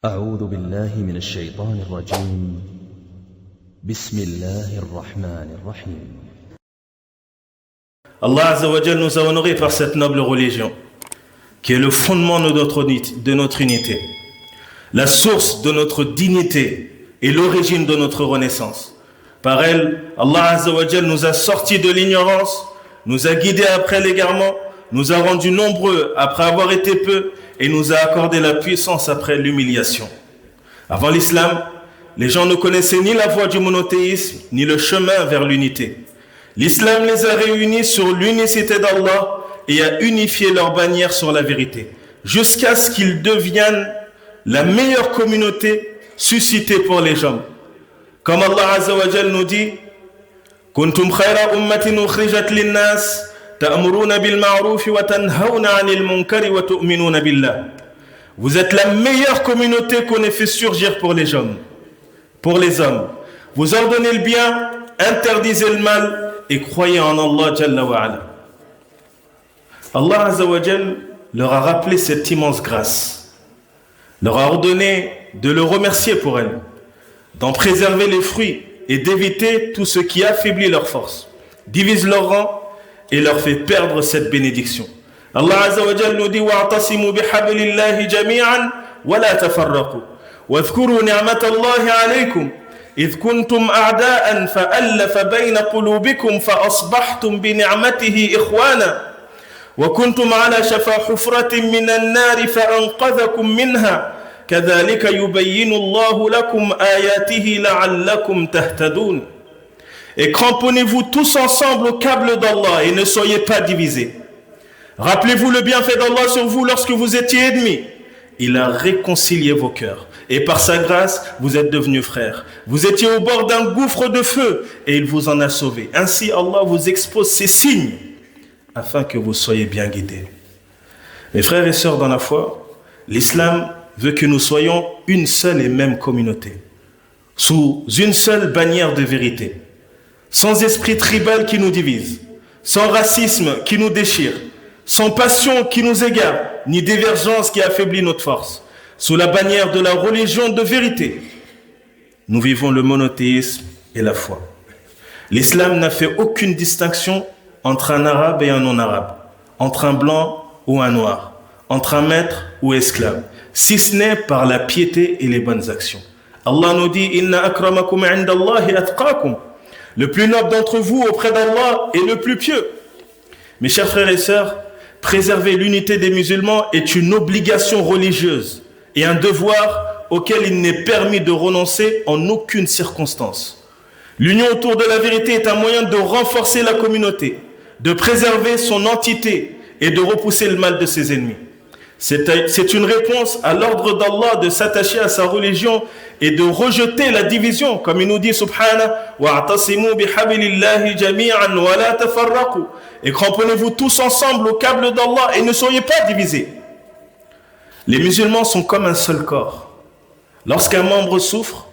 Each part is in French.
أعوذ بالله من الشيطان الرجيم. بسم الله الرحمن الرحيم. Allah Azza wa Jal nous a honorés par cette noble religion, qui est le fondement de notre unité, la source de notre dignité et l'origine de notre renaissance. Par elle, Allah Azza wa Jal nous a sortis de l'ignorance, nous a guidés après l'égarement, nous a rendus nombreux après avoir été peu, et nous a accordé la puissance après l'humiliation. Avant l'islam, les gens ne connaissaient ni la voie du monothéisme, ni le chemin vers l'unité. L'islam les a réunis sur l'unicité d'Allah et a unifié leur bannière sur la vérité, jusqu'à ce qu'ils deviennent la meilleure communauté suscitée pour les hommes. Comme Allah Azza wa Jal nous dit, Kuntum khayra ummatin ukhrijat linnas ta'muruna bil ma'ruf wa tanhauna 'anil munkari wa tu'minuna billah. Vous êtes la meilleure communauté qu'on ait fait surgir pour les hommes. Pour les hommes, vous ordonnez le bien, interdisez le mal et croyez en Allah Jalla wa Ala. Allah Azza wa Jal leur a rappelé cette immense grâce, leur a ordonné de le remercier pour elle, d'en préserver les fruits et d'éviter tout ce qui affaiblit leur force, divise leur rang et leur fait perdre cette bénédiction. Allah Azza wa Jal nous dit wa'tasimu bihablillahi jami'an wa la tafarraqu wadhkuru ni'matallahi alaykum idh kuntum a'da'an fa'alafa bayna qulubikum fa'asbahtum bi ni'matihi ikhwana wa kuntum 'ala shafa hufratin minan nari fa'anqadhakum minha kadhalika yubayyinu Allahu lakum ayatihi la'allakum tahtadun. Et cramponnez-vous tous ensemble au câble d'Allah et ne soyez pas divisés. Rappelez-vous le bienfait d'Allah sur vous lorsque vous étiez ennemis. Il a réconcilié vos cœurs. Et par sa grâce, vous êtes devenus frères. Vous étiez au bord d'un gouffre de feu et il vous en a sauvés. Ainsi, Allah vous expose ces signes afin que vous soyez bien guidés. Mes frères et sœurs dans la foi, l'islam veut que nous soyons une seule et même communauté, sous une seule bannière de vérité, sans esprit tribal qui nous divise, sans racisme qui nous déchire, sans passion qui nous égare, ni divergence qui affaiblit notre force, sous la bannière de la religion de vérité. Nous vivons le monothéisme et la foi. L'islam n'a fait aucune distinction entre un arabe et un non-arabe, entre un blanc ou un noir, entre un maître ou esclave, si ce n'est par la piété et les bonnes actions. Allah nous dit « Inna akramakum indallahi atqakum » Le plus noble d'entre vous auprès d'Allah est le plus pieux. Mes chers frères et sœurs, préserver l'unité des musulmans est une obligation religieuse et un devoir auquel il n'est permis de renoncer en aucune circonstance. L'union autour de la vérité est un moyen de renforcer la communauté, de préserver son entité et de repousser le mal de ses ennemis. C'est une réponse à l'ordre d'Allah de s'attacher à sa religion et de rejeter la division, comme il nous dit subhanahu wa'tasimu bihablillahi jami'an wa la tafarraqu, et cramponnez-vous tous ensemble au câble d'Allah et ne soyez pas divisés. Les musulmans sont comme un seul corps. Lorsqu'un membre souffre,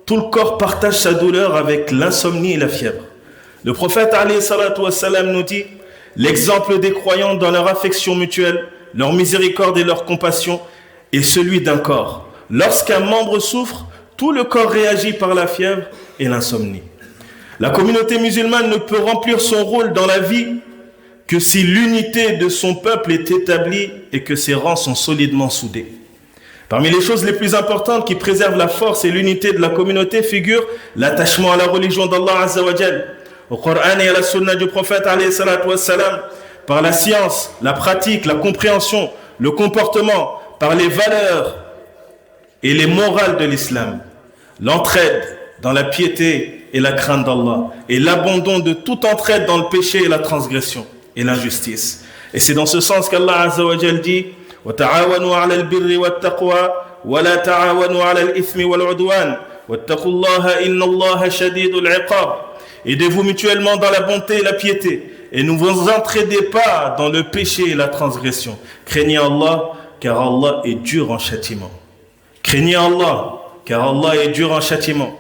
tout le corps partage sa douleur avec l'insomnie et la fièvre. Le prophète alayhi salatu wassalam nous dit l'exemple des croyants dans leur affection mutuelle, leur miséricorde et leur compassion est celui d'un corps. Lorsqu'un membre souffre, tout le corps réagit par la fièvre et l'insomnie. La communauté musulmane ne peut remplir son rôle dans la vie que si l'unité de son peuple est établie et que ses rangs sont solidement soudés. Parmi les choses les plus importantes qui préservent la force et l'unité de la communauté figure l'attachement à la religion d'Allah Azza wa Jal, au Coran et à la sunna du prophète alayhi salatu wassalam, par la science, la pratique, la compréhension, le comportement, par les valeurs et les morales de l'islam, l'entraide dans la piété et la crainte d'Allah, et l'abandon de toute entraide dans le péché et la transgression et l'injustice. Et c'est dans ce sens qu'Allah Azza wa Jal dit وَتَعَاوَنُوا عَلَى الْبِرِّ وَالتَّقْوَى وَلَا تَعَاوَنُوا عَلَى الْإِثْمِ وَالْعُدْوَانِ وَاتَّقُوا اللَّهَ إِنَّ اللَّهَ شَدِيدُ الْعِقَابِ. Aidez-vous mutuellement dans la bonté et la piété, et ne vous entraidez pas dans le péché et la transgression. Craignez Allah, car Allah est dur en châtiment. Craignez Allah, car Allah est dur en châtiment.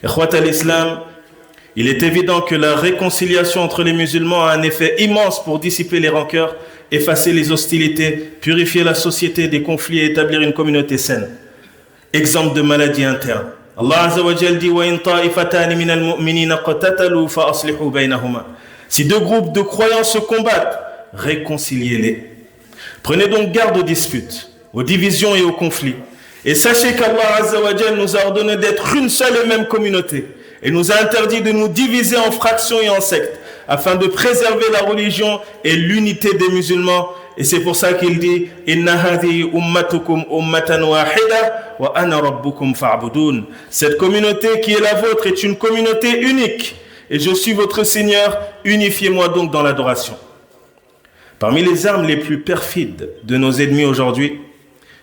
Ikhwat al-Islam, il est évident que la réconciliation entre les musulmans a un effet immense pour dissiper les rancœurs, effacer les hostilités, purifier la société des conflits et établir une communauté saine. exemple de maladie interne. Allah Azza wa Jalla dit وَإِن طَائِفَتَانِ مِنَ الْمُؤْمِنِينَ اقْتَتَلُوا فَأَصْلِحُوا بَيْنَهُمَا. Si deux groupes de croyants se combattent, réconciliez-les. Prenez donc garde aux disputes, aux divisions et aux conflits. Et sachez qu'Allah Azza wa Jalla nous a ordonné d'être une seule et même communauté. Et nous a interdit de nous diviser en fractions et en sectes, afin de préserver la religion et l'unité des musulmans. Et c'est pour ça qu'il dit Inna hadihi ummatukum ummatan wahida wa ana rabbukum fa'budun. Cette communauté qui est la vôtre est une communauté unique. Et je suis votre Seigneur, unifiez-moi donc dans l'adoration. Parmi les armes les plus perfides de nos ennemis aujourd'hui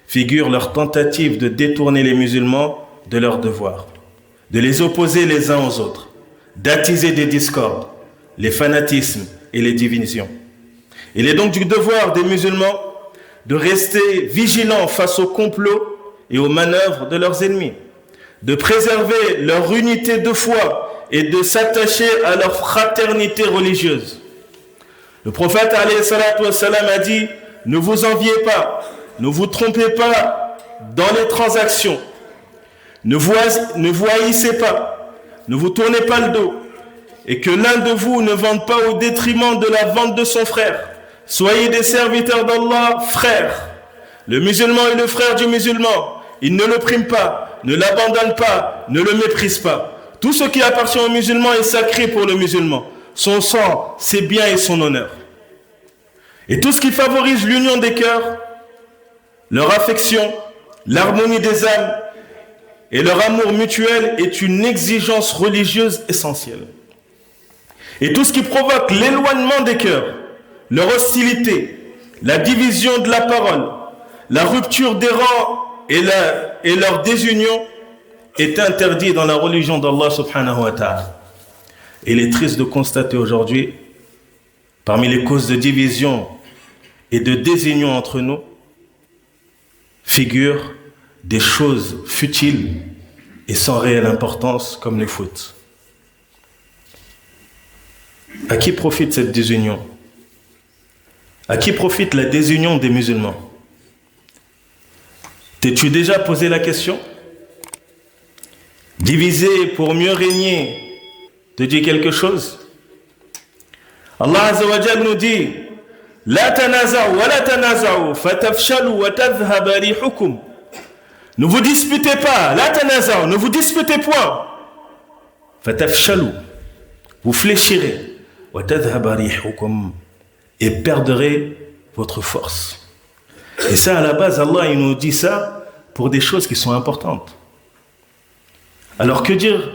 figure leur tentative de détourner les musulmans de leurs devoirs, de les opposer les uns aux autres, d'attiser des discordes, les fanatismes et les divisions. Il est donc du devoir des musulmans de rester vigilants face aux complots et aux manœuvres de leurs ennemis, de préserver leur unité de foi et de s'attacher à leur fraternité religieuse. Le prophète alayhi salatu wassalam a dit « Ne vous enviez pas, ne vous trompez pas dans les transactions, ne vous haïssez pas, ne vous tournez pas le dos, et que l'un de vous ne vende pas au détriment de la vente de son frère. Soyez des serviteurs d'Allah, frères. Le musulman est le frère du musulman. Il ne l'opprime pas, ne l'abandonne pas, ne le méprise pas. Tout ce qui appartient au musulman est sacré pour le musulman. Son sang, ses biens et son honneur. Et tout ce qui favorise l'union des cœurs, leur affection, l'harmonie des âmes et leur amour mutuel est une exigence religieuse essentielle. Et tout ce qui provoque l'éloignement des cœurs, leur hostilité, la division de la parole, la rupture des rangs et leur désunion est interdit dans la religion d'Allah subhanahu wa ta'ala. Il est triste de constater aujourd'hui, parmi les causes de division et de désunion entre nous, figurent des choses futiles et sans réelle importance comme le foot. À qui profite cette désunion? À qui profite la désunion des musulmans? T'es-tu déjà posé la question? Diviser pour mieux régner te dit quelque chose? Allah Azza wa Jalla nous dit La tanaza'u wa la tanaza'u fatafshalu wa tadhhaba rihukum. Ne vous disputez pas, la tanaza'u, ne vous disputez point. Fatafshalu, vous fléchirez, wa tadhhaba rihukum, et perdrez votre force. Et ça, à la base, Allah il nous dit ça pour des choses qui sont importantes. Alors que dire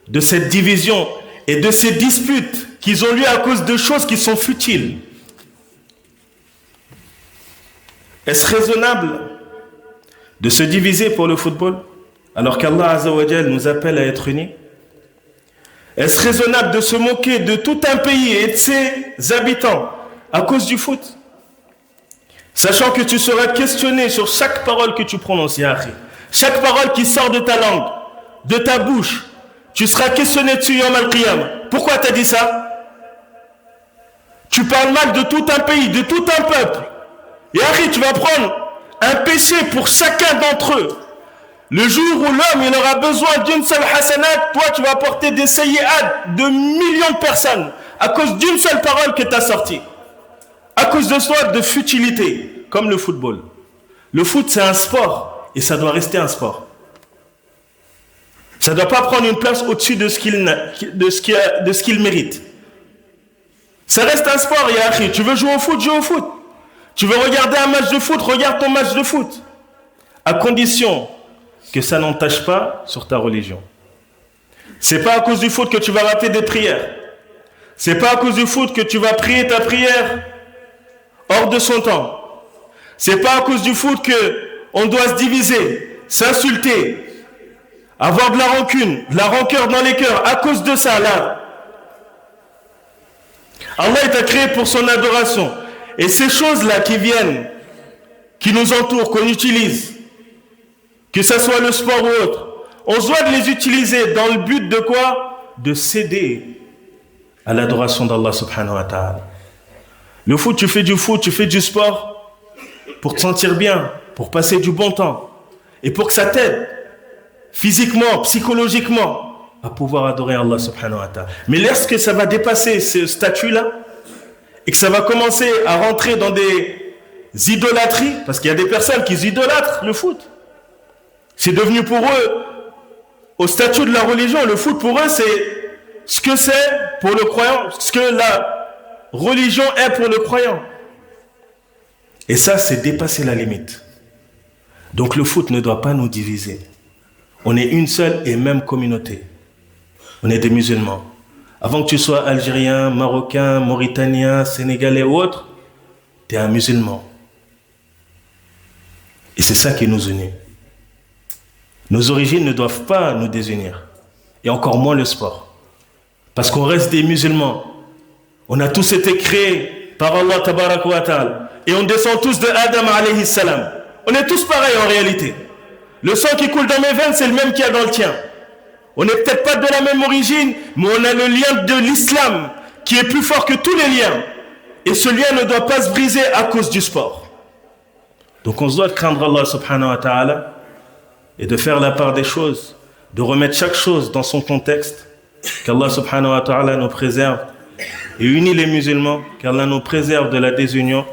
de cette division et de ces disputes qui ont lieu à cause de choses qui sont futiles? Est-ce raisonnable de se diviser pour le football alors qu'Allah Azza wa Jalla nous appelle à être unis? Est-ce raisonnable de se moquer de tout un pays et de ses habitants à cause du foot? Sachant que tu seras questionné sur chaque parole que tu prononces, Yahri. Chaque parole qui sort de ta langue, de ta bouche, tu seras questionné dessus Yawm al-Qiyam. Pourquoi tu as dit ça? Tu parles mal de tout un pays, de tout un peuple. Yahri, tu vas prendre un péché pour chacun d'entre eux. Le jour où l'homme il aura besoin d'une seule hasanat, toi tu vas porter des sayyi'at de millions de personnes à cause d'une seule parole que tu as sortie. À cause de soi, de futilité, comme le football. Le foot, c'est un sport, et ça doit rester un sport. Ça ne doit pas prendre une place au-dessus de ce qu'il mérite. Ça reste un sport, Yahri. Tu veux jouer au foot, joue au foot. Tu veux regarder un match de foot, regarde ton match de foot. À condition que ça n'entache pas sur ta religion. C'est pas à cause du foot que tu vas rater des prières. C'est pas à cause du foot que tu vas prier ta prière hors de son temps. C'est pas à cause du foot que on doit se diviser, s'insulter, avoir de la rancune, de la rancœur dans les cœurs. À cause de ça, là, Allah t'a créé pour son adoration. Et ces choses-là qui viennent, qui nous entourent, qu'on utilise, que ce soit le sport ou autre, on se doit de les utiliser dans le but de quoi? De céder à l'adoration d'Allah subhanahu wa ta'ala. Le foot, tu fais du sport pour te sentir bien, pour passer du bon temps. et pour que ça t'aide physiquement, psychologiquement à pouvoir adorer Allah subhanahu wa ta'ala. Mais lorsque ça va dépasser ce statut-là et que ça va commencer à rentrer dans des idolâtries, parce qu'il y a des personnes qui idolâtrent le foot. C'est devenu pour eux, au statut de la religion, le foot pour eux c'est ce que c'est pour le croyant, ce que la religion est pour le croyant. Et ça, c'est dépasser la limite. Donc le foot ne doit pas nous diviser. On est une seule et même communauté. On est des musulmans. Avant que tu sois algérien, marocain, mauritanien, sénégalais ou autre, tu es un musulman. Et c'est ça qui nous unit. Nos origines ne doivent pas nous désunir. Et encore moins le sport. Parce qu'on reste des musulmans. On a tous été créés par Allah tabaraka wa ta'ala. Et on descend tous de Adam alayhi salam. On est tous pareils en réalité. Le sang qui coule dans mes veines, c'est le même qu'il y a dans le tien. On n'est peut-être pas de la même origine, mais on a le lien de l'islam qui est plus fort que tous les liens. Et ce lien ne doit pas se briser à cause du sport. Donc on se doit de craindre Allah subhanahu wa ta'ala et de faire la part des choses, de remettre chaque chose dans son contexte, qu'Allah subhanahu wa ta'ala nous préserve et unit les musulmans, qu'Allah nous préserve de la désunion